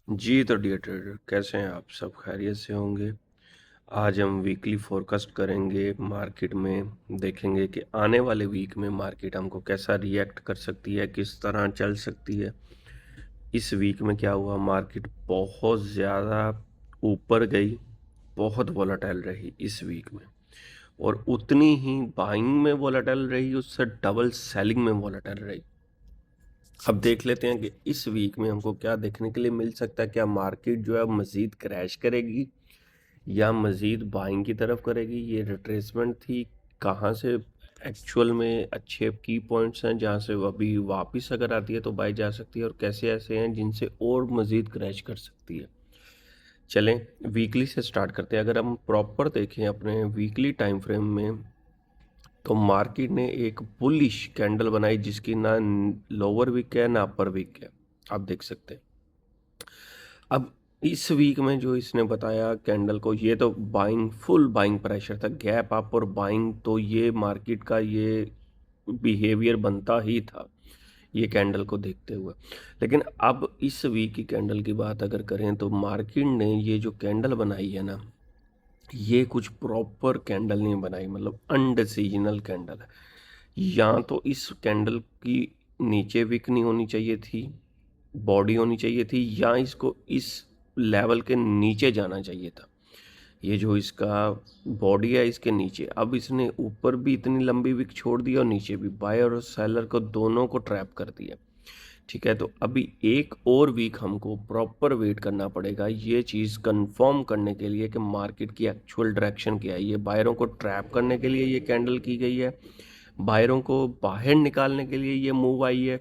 जी, तो dear trader कैसे हैं आप? सब खैरियत से होंगे। आज हम वीकली फोरकास्ट करेंगे मार्केट में, देखेंगे कि आने वाले वीक में मार्केट हमको कैसा रिएक्ट कर सकती है, किस तरह चल सकती है। इस वीक में क्या हुआ, मार्केट बहुत ज़्यादा ऊपर गई, बहुत वॉलेटाइल रही इस वीक में, और उतनी ही बाइंग में वॉलेटाइल रही, उससे डबल सेलिंग में वॉलेटाइल रही। अब देख लेते हैं कि इस वीक में हमको क्या देखने के लिए मिल सकता है। क्या मार्केट जो है मज़ीद क्रैश करेगी या मज़ीद बाइंग की तरफ करेगी? ये रिट्रेसमेंट थी, कहाँ से एक्चुअल में अच्छे की पॉइंट्स हैं जहाँ से वो अभी वापस अगर आती है तो बाई जा सकती है, और कैसे ऐसे हैं जिनसे और मज़ीद क्रैश कर सकती है। चलें वीकली से स्टार्ट करते हैं। अगर हम प्रॉपर देखें अपने वीकली टाइम फ्रेम में, तो मार्केट ने एक बुलिश कैंडल बनाई जिसकी ना लोअर वीक है ना अपर वीक है, आप देख सकते हैं। अब इस वीक में जो इसने बताया कैंडल को, ये तो बाइंग, फुल बाइंग प्रेशर था, गैप अप और बाइंग, तो ये मार्केट का ये बिहेवियर बनता ही था ये कैंडल को देखते हुए। लेकिन अब इस वीक की कैंडल की बात अगर करें तो मार्केट ने ये जो कैंडल बनाई है ना, ये कुछ प्रॉपर कैंडल नहीं बनाई, मतलब अनडिसीजनल कैंडल है। या तो इस कैंडल की नीचे विक नहीं होनी चाहिए थी, बॉडी होनी चाहिए थी, या इसको इस लेवल के नीचे जाना चाहिए था। ये जो इसका बॉडी है इसके नीचे, अब इसने ऊपर भी इतनी लंबी विक छोड़ दी और नीचे भी, बायर और सेलर को दोनों को ट्रैप कर दिया। ठीक है, तो अभी एक और वीक हमको प्रॉपर वेट करना पड़ेगा ये चीज़ कंफर्म करने के लिए कि मार्केट की एक्चुअल डायरेक्शन क्या है। ये बायरों को ट्रैप करने के लिए ये कैंडल की गई है, बायरों को बाहर निकालने के लिए ये मूव आई है,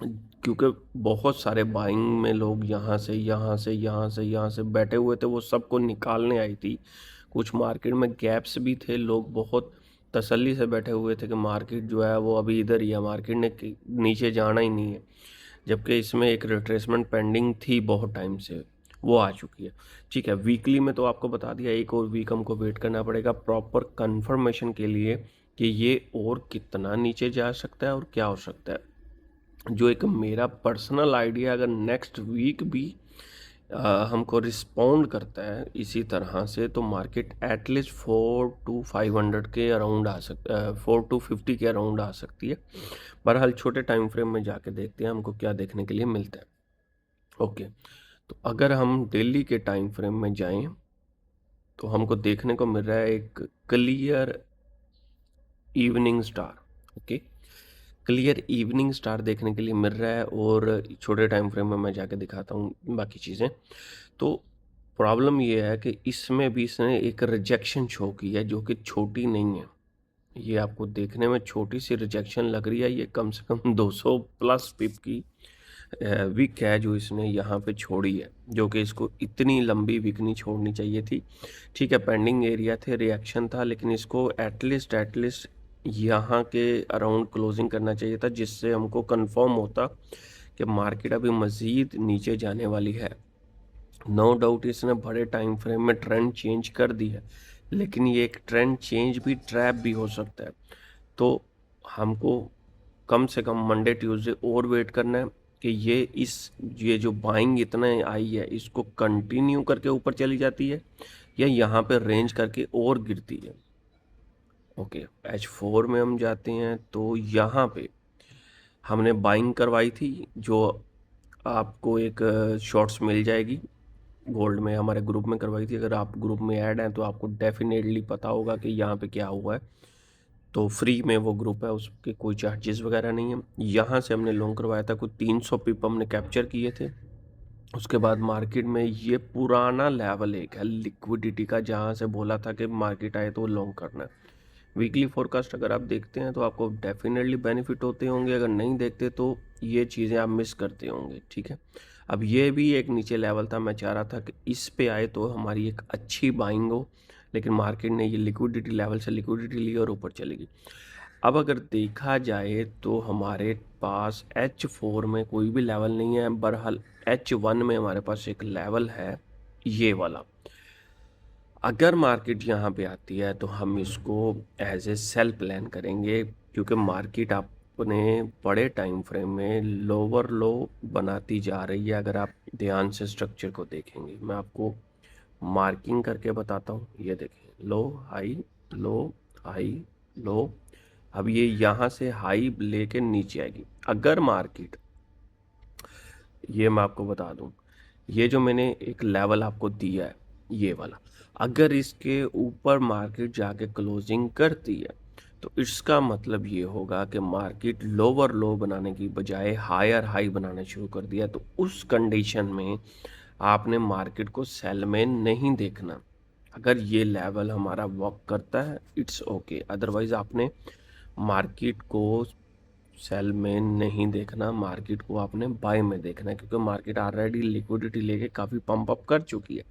क्योंकि बहुत सारे बाइंग में लोग यहाँ से यहाँ से यहाँ से यहाँ से बैठे हुए थे, वो सबको निकालने आई थी। कुछ मार्केट में गैप्स भी थे, लोग बहुत तसल्ली से बैठे हुए थे कि मार्केट जो है वो अभी इधर ही है, मार्केट ने नीचे जाना ही नहीं है, जबकि इसमें एक रिट्रेसमेंट पेंडिंग थी बहुत टाइम से, वो आ चुकी है। ठीक है, वीकली में तो आपको बता दिया, एक और वीक हमको वेट करना पड़ेगा प्रॉपर कंफर्मेशन के लिए कि ये और कितना नीचे जा सकता है और क्या हो सकता है। जो एक मेरा पर्सनल आइडिया, अगर नेक्स्ट वीक भी हमको रिस्पॉन्ड करता है इसी तरह से, तो मार्केट एटलीस्ट 4 to 500 के अराउंड आ सकता है, 4 to 50 के अराउंड आ सकती है। बहरहाल छोटे टाइम फ्रेम में जाके देखते हैं हमको क्या देखने के लिए मिलता है। ओके, तो अगर हम डेली के टाइम फ्रेम में जाएं तो हमको देखने को मिल रहा है एक clear evening star. Okay, clear evening star देखने के लिए मिल रहा है, और छोटे टाइम फ्रेम में मैं जाके दिखाता हूँ बाकी चीज़ें। तो प्रॉब्लम ये है कि इसमें भी इसने एक रिजेक्शन शो की है जो कि छोटी नहीं है। ये आपको देखने में छोटी सी रिजेक्शन लग रही है, ये कम से कम 200 प्लस पिप की विक है जो इसने यहाँ पे छोड़ी है, जो कि इसको इतनी लंबी विक नहीं छोड़नी चाहिए थी। ठीक है, पेंडिंग एरिया थे, रिएक्शन था, लेकिन इसको एटलीस्ट यहाँ के अराउंड क्लोजिंग करना चाहिए था, जिससे हमको कंफर्म होता कि मार्केट अभी मज़ीद नीचे जाने वाली है। नो डाउट इसने बड़े टाइम फ्रेम में ट्रेंड चेंज कर दी है, लेकिन ये एक ट्रेंड चेंज भी ट्रैप भी हो सकता है। तो हमको कम से कम मंडे ट्यूसडे और वेट करना है कि ये जो बाइंग इतने आई है इसको कंटिन्यू करके ऊपर चली जाती है या यहाँ पे रेंज करके और गिरती है। ओके, H4 में हम जाते हैं तो यहाँ पे हमने बाइंग करवाई थी, जो आपको एक शॉर्ट्स मिल जाएगी, गोल्ड में हमारे ग्रुप में करवाई थी। अगर आप ग्रुप में ऐड हैं तो आपको डेफिनेटली पता होगा कि यहाँ पे क्या हुआ है। तो फ्री में वो ग्रुप है, उसके कोई चार्जेस वगैरह नहीं है। यहाँ से हमने लॉन्ग करवाया था, कुछ 300 पिप हमने कैप्चर किए थे। उसके बाद मार्केट में ये पुराना लेवल एक है लिक्विडिटी का, जहाँ से बोला था कि मार्केट आए तो लॉन्ग करना है। वीकली फोरकास्ट अगर आप देखते हैं तो आपको डेफिनेटली बेनिफिट होते होंगे, अगर नहीं देखते तो ये चीज़ें आप मिस करते होंगे। ठीक है, अब ये भी एक नीचे लेवल था, मैं चाह रहा था कि इस पे आए तो हमारी एक अच्छी बाइंग हो, लेकिन मार्केट ने ये लिक्विडिटी लेवल से लिक्विडिटी ली और ऊपर चली गई। अब अगर देखा जाए तो हमारे पास H4 में कोई भी लेवल नहीं है, बहरहाल H1 में हमारे पास एक लेवल है, ये वाला। अगर मार्केट यहाँ पे आती है तो हम इसको एज ए सेल प्लान करेंगे, क्योंकि मार्केट आप अपने बड़े टाइम फ्रेम में लोअर लो बनाती जा रही है। अगर आप ध्यान से स्ट्रक्चर को देखेंगे, मैं आपको मार्किंग करके बताता हूँ। ये देखें, लो हाई लो हाई लो। अब ये यहाँ से हाई लेके नीचे आएगी। अगर मार्केट, ये मैं आपको बता दूं, ये जो मैंने एक लेवल आपको दिया है ये वाला, अगर इसके ऊपर मार्केट जाके क्लोजिंग करती है तो इसका मतलब ये होगा कि मार्केट लोअर लो बनाने की बजाय हायर हाई बनाना शुरू कर दिया। तो उस कंडीशन में आपने मार्केट को सेल में नहीं देखना। अगर ये लेवल हमारा वर्क करता है इट्स ओके, अदरवाइज आपने मार्केट को सेल में नहीं देखना, मार्केट को आपने बाय में देखना है, क्योंकि मार्केट ऑलरेडी लिक्विडिटी लेके काफ़ी पंप अप कर चुकी है।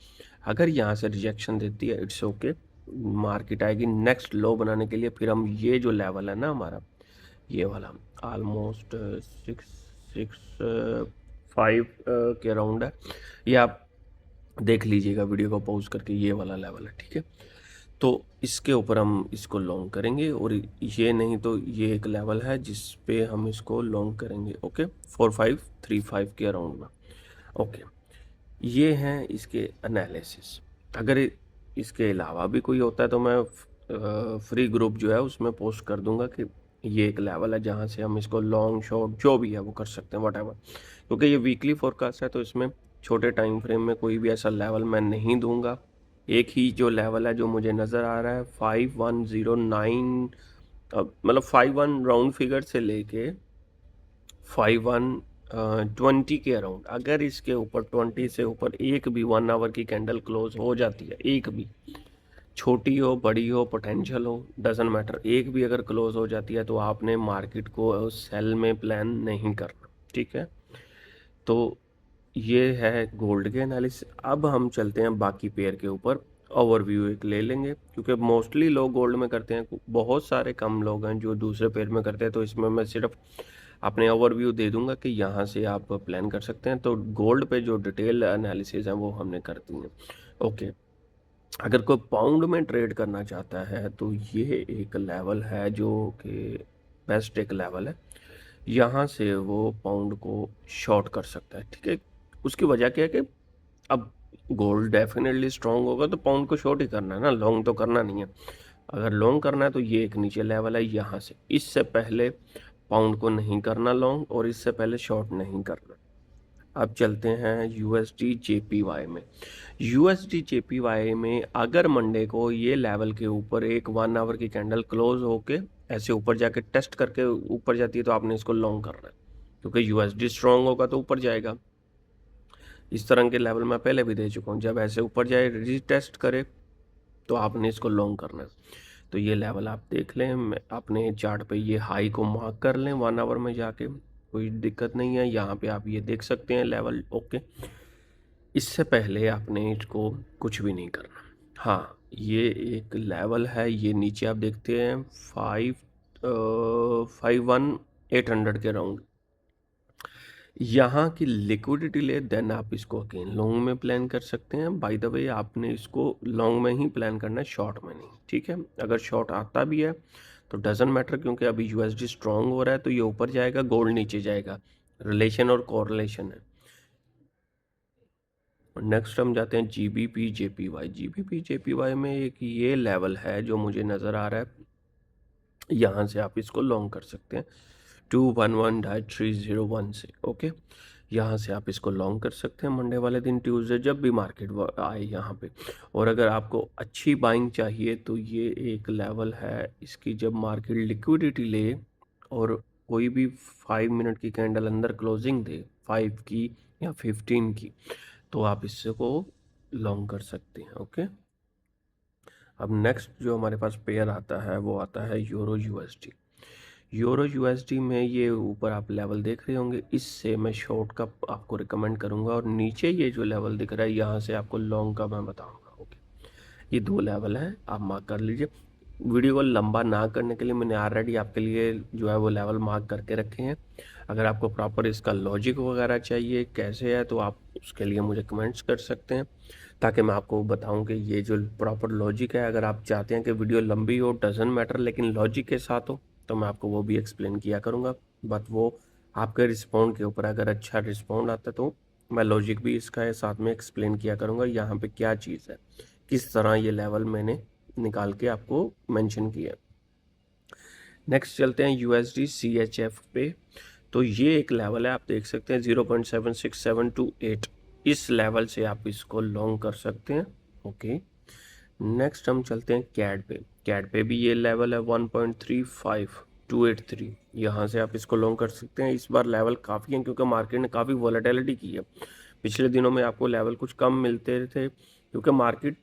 अगर यहाँ से रिजेक्शन देती है इट्स ओके, मार्केट आएगी नेक्स्ट लो बनाने के लिए। फिर हम ये जो लेवल है ना हमारा, ये वाला ऑलमोस्ट 665 के अराउंड है, ये आप देख लीजिएगा वीडियो को पॉज करके, ये वाला लेवल है, ठीक है। तो इसके ऊपर हम इसको लॉन्ग करेंगे, और ये नहीं तो ये एक लेवल है जिस पे हम इसको लॉन्ग करेंगे। ओके, 4535 के अराउंड में। ओके, ये हैं इसके एनालिसिस। अगर इसके अलावा भी कोई होता है तो मैं फ्री ग्रुप जो है उसमें पोस्ट कर दूंगा कि ये एक लेवल है जहाँ से हम इसको लॉन्ग शॉर्ट जो भी है वो कर सकते हैं, वट। क्योंकि ये वीकली फोरकास्ट है तो इसमें छोटे टाइम फ्रेम में कोई भी ऐसा लेवल मैं नहीं दूंगा। एक ही जो लेवल है जो मुझे नज़र आ रहा है 5109, मतलब 51 राउंड फिगर से लेके 5120 के अराउंड, अगर इसके ऊपर 20 से ऊपर एक भी 1 आवर की कैंडल क्लोज हो जाती है, एक भी, छोटी हो बड़ी हो पोटेंशियल हो डजंट मैटर, एक भी अगर क्लोज हो जाती है तो आपने मार्केट को सेल में प्लान नहीं करना, ठीक है। तो ये है गोल्ड के एनालिसिस। अब हम चलते हैं बाकी पेयर के ऊपर, ओवरव्यू एक ले लेंगे, क्योंकि मोस्टली लोग गोल्ड में करते हैं, बहुत सारे कम लोग हैं जो दूसरे पेयर में करते हैं। तो इसमें मैं सिर्फ अपने ओवरव्यू दे दूंगा कि यहाँ से आप प्लान कर सकते हैं। तो गोल्ड पे जो डिटेल एनालिसिस है वो हमने कर दी है। ओके, अगर कोई पाउंड में ट्रेड करना चाहता है तो ये एक लेवल है जो कि बेस्ट एक लेवल है, यहाँ से वो पाउंड को शॉर्ट कर सकता है, ठीक है। उसकी वजह क्या है कि अब गोल्ड डेफिनेटली स्ट्रांग होगा तो पाउंड को शॉर्ट ही करना है ना, लॉन्ग तो करना नहीं है। अगर लॉन्ग करना है तो ये एक नीचे लेवल है, यहाँ से इससे पहले पाउंड को नहीं करना लॉन्ग, और इससे पहले शॉर्ट नहीं करना। अब चलते हैं यूएसडी जेपीवाई में। यूएसडी जेपीवाई में अगर मंडे को ये लेवल के ऊपर एक 1 आवर की कैंडल क्लोज होके ऐसे ऊपर जाके टेस्ट करके ऊपर जाती है तो आपने इसको लॉन्ग करना है, क्योंकि यूएसडी स्ट्रांग होगा तो ऊपर जाएगा। इस तरह के लेवल मैं पहले भी दे चुका हूँ, जब ऐसे ऊपर जाए रीटेस्ट करे तो आपने इसको लॉन्ग करना है। तो ये लेवल आप देख लें, अपने चार्ट पे ये हाई को मार्क कर लें 1 आवर में जाके, कोई दिक्कत नहीं है। यहाँ पे आप ये देख सकते हैं लेवल, ओके। इससे पहले आपने इसको कुछ भी नहीं करना। हाँ, ये एक लेवल है, ये नीचे आप देखते हैं 51,800 के राउंड, यहाँ की लिक्विडिटी ले देन आप इसको अगेन लॉन्ग में प्लान कर सकते हैं। बाय द वे आपने इसको लॉन्ग में ही प्लान करना है, शॉर्ट में नहीं, ठीक है। अगर शॉर्ट आता भी है तो डजंट मैटर, क्योंकि अभी यूएसडी स्ट्रांग हो रहा है तो ये ऊपर जाएगा, गोल्ड नीचे जाएगा, रिलेशन और कोरिलेशन है। नेक्स्ट हम जाते हैं जीबीपी जेपीवाई। जीबीपी जेपीवाई में एक ये लेवल है जो मुझे नज़र आ रहा है, यहाँ से आप इसको लॉन्ग कर सकते हैं 211.301 से, ओके। यहाँ से आप इसको लॉन्ग कर सकते हैं मंडे वाले दिन, ट्यूसडे जब भी मार्केट आए यहाँ पे। और अगर आपको अच्छी बाइंग चाहिए तो ये एक लेवल है इसकी, जब मार्केट लिक्विडिटी ले और कोई भी 5 मिनट की कैंडल अंदर क्लोजिंग दे 5 की या 15 की, तो आप इससे को लॉन्ग कर सकते हैं, ओके। अब नेक्स्ट जो हमारे पास पेयर आता है वो आता है यूरो यूएसडी। यूरो यूएसडी में ये ऊपर आप लेवल देख रहे होंगे, इससे मैं शॉर्ट का आपको रिकमेंड करूंगा, और नीचे ये जो लेवल दिख रहा है यहाँ से आपको लॉन्ग का मैं बताऊंगा, ओके। ये 2 लेवल है, आप मार्क कर लीजिए। वीडियो को लंबा ना करने के लिए मैंने ऑलरेडी आपके लिए जो है वो लेवल मार्क करके रखे हैं। अगर आपको प्रॉपर इसका लॉजिक वगैरह चाहिए कैसे है तो आप उसके लिए मुझे कमेंट्स कर सकते हैं, ताकि मैं आपको बताऊं कि ये जो प्रॉपर लॉजिक है। अगर आप चाहते हैं कि वीडियो लंबी हो डजंट मैटर लेकिन लॉजिक के साथ हो तो मैं आपको वो भी एक्सप्लेन किया करूँगा, बट वो आपके रिस्पॉन्ड के ऊपर, अगर अच्छा रिस्पॉन्ड आता है तो मैं लॉजिक भी इसका है साथ में एक्सप्लेन किया करूँगा, यहाँ पे क्या चीज़ है, किस तरह ये लेवल मैंने निकाल के आपको मेंशन किया। नेक्स्ट चलते हैं USD CHF पे। तो ये एक लेवल है, आप देख सकते हैं 0.76728, इस लेवल से आप इसको लॉन्ग कर सकते हैं। ओके, नेक्स्ट हम चलते हैं कैड पे। कैड पे भी ये लेवल है 1.35283, यहाँ से आप इसको लॉन्ग कर सकते हैं। इस बार लेवल काफ़ी है क्योंकि मार्केट ने काफ़ी वॉलेटिलिटी की है। पिछले दिनों में आपको लेवल कुछ कम मिलते थे क्योंकि मार्केट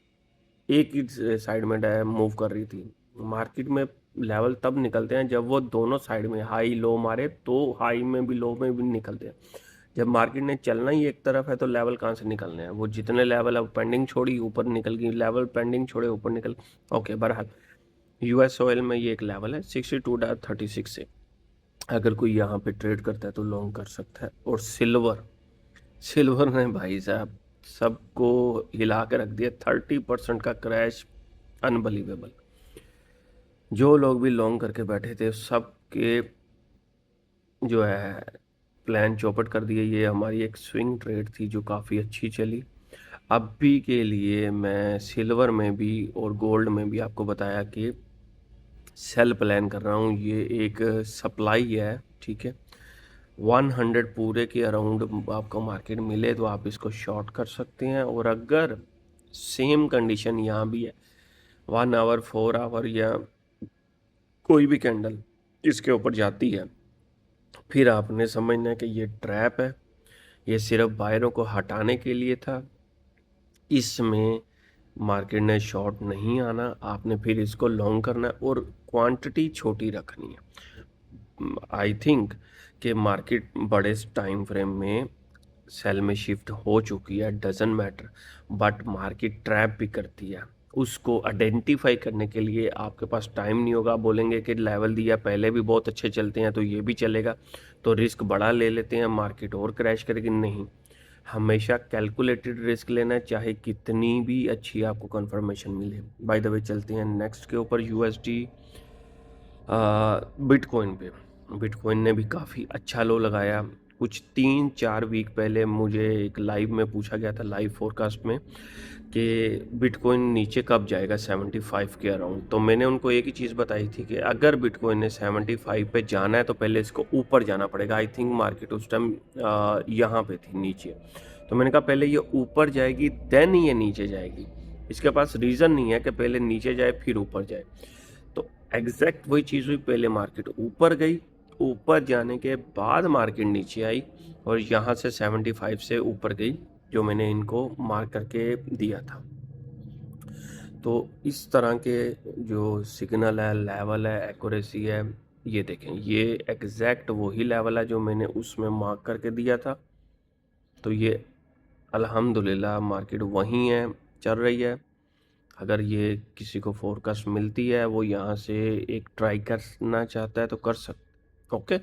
एक ही साइड में मूव कर रही थी। मार्केट में लेवल तब निकलते हैं जब वो दोनों साइड में हाई लो मारे, तो हाई में भी लो में भी निकलते हैं। जब मार्केट ने चलना ही एक तरफ है तो लेवल कहाँ से निकलने हैं, वो जितने लेवल अब पेंडिंग छोड़ी ऊपर निकल गई, लेवल पेंडिंग छोड़े ऊपर निकल। ओके, बहरहाल US ऑयल में ये एक लेवल है 62.36 से, अगर कोई यहाँ पे ट्रेड करता है तो लॉन्ग कर सकता है। और सिल्वर ने भाई साहब सबको हिला के रख दिया, 30% का क्रैश, अनबिलीवेबल। जो लोग भी लॉन्ग करके बैठे थे सबके जो है प्लान चौपट कर दिए। ये हमारी एक स्विंग ट्रेड थी जो काफ़ी अच्छी चली। अभी के लिए मैं सिल्वर में भी और गोल्ड में भी आपको बताया कि सेल प्लान कर रहा हूँ। ये एक सप्लाई है, ठीक है। 100 पूरे के अराउंड आपको मार्केट मिले तो आप इसको शॉर्ट कर सकते हैं। और अगर सेम कंडीशन यहाँ भी है, 1 आवर 4 आवर या कोई भी कैंडल इसके ऊपर जाती है, फिर आपने समझना है कि ये ट्रैप है, ये सिर्फ बायरों को हटाने के लिए था। इसमें मार्केट ने शॉर्ट नहीं आना, आपने फिर इसको लॉन्ग करना है और क्वांटिटी छोटी रखनी है। आई थिंक कि मार्केट बड़े टाइम फ्रेम में सेल में शिफ्ट हो चुकी है, doesn't matter, but market trap भी करती है। उसको आइडेंटिफाई करने के लिए आपके पास टाइम नहीं होगा। बोलेंगे कि लेवल दिया पहले भी बहुत अच्छे चलते हैं तो ये भी चलेगा, तो रिस्क बड़ा ले लेते हैं, मार्केट और क्रैश करेगी। नहीं, हमेशा कैलकुलेटेड रिस्क लेना, चाहे कितनी भी अच्छी आपको कंफर्मेशन मिले। बाय द वे चलते हैं नेक्स्ट के ऊपर, USD बिटकॉइन पे। बिटकॉइन ने भी काफ़ी अच्छा लो लगाया। कुछ 3-4 वीक पहले मुझे एक लाइव में पूछा गया था, लाइव फोरकास्ट में, कि बिटकॉइन नीचे कब जाएगा 75 के अराउंड। तो मैंने उनको एक ही चीज़ बताई थी कि अगर बिटकॉइन ने 75 पे जाना है तो पहले इसको ऊपर जाना पड़ेगा। आई थिंक मार्केट उस टाइम यहाँ पे थी नीचे, तो मैंने कहा पहले ये ऊपर जाएगी देन ये नीचे जाएगी। इसके पास रीज़न नहीं है कि पहले नीचे जाए फिर ऊपर जाए। तो एग्जैक्ट वही चीज़ हुई, पहले मार्केट ऊपर गई, ऊपर जाने के बाद मार्केट नीचे आई और यहाँ से 75 से ऊपर गई, जो मैंने इनको मार्क करके दिया था। तो इस तरह के जो सिग्नल है, लेवल है, एक्यूरेसी है, ये देखें, ये एग्जैक्ट वही लेवल है जो मैंने उसमें मार्क करके दिया था। तो ये अल्हम्दुलिल्लाह मार्केट वहीं है, चल रही है। अगर ये किसी को फोरकास्ट मिलती है, वो यहाँ से एक ट्राई करना चाहता है तो कर सकते। ओके,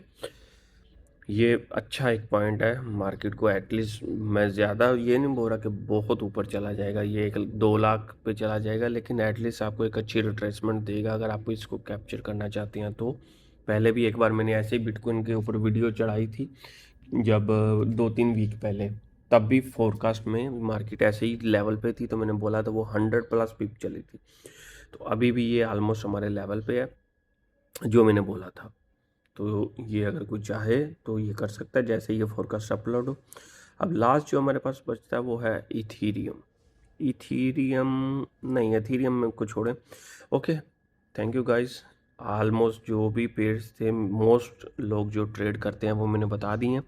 ये अच्छा एक पॉइंट है। मार्केट को एटलीस्ट, मैं ज़्यादा ये नहीं बोल रहा कि बहुत ऊपर चला जाएगा, ये 1-2 लाख पे चला जाएगा, लेकिन एटलीस्ट आपको एक अच्छी रिट्रेसमेंट देगा अगर आपको इसको कैप्चर करना चाहते हैं तो। पहले भी एक बार मैंने ऐसे ही बिटकॉइन के ऊपर वीडियो चढ़ाई थी, जब 2-3 वीक पहले, तब भी फोरकास्ट में मार्केट ऐसे ही लेवल पे थी, तो मैंने बोला था वो 100+ पिप चली थी। तो अभी भी ये ऑलमोस्ट हमारे लेवल पे है जो मैंने बोला था। तो ये अगर कोई चाहे तो ये कर सकता है जैसे ये फोरकास्ट अपलोड हो। अब लास्ट जो हमारे पास बचता है वो है इथीरियम। नहीं, इथीरियम में को छोड़ें। Okay, thank you guys. Almost जो भी पेयर्स थे, मोस्ट लोग जो ट्रेड करते हैं वो मैंने बता दिए हैं।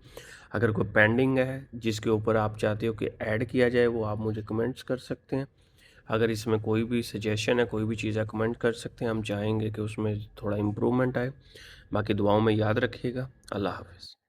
अगर कोई पेंडिंग है जिसके ऊपर आप चाहते हो कि ऐड किया जाए, वो आप मुझे कमेंट्स कर सकते हैं। अगर इसमें कोई भी सजेशन है, कोई भी चीज़ है, कमेंट कर सकते हैं। हम चाहेंगे कि उसमें थोड़ा इम्प्रूवमेंट आए। बाकी दुआओं में याद रखिएगा। अल्लाह हाफ़िज़।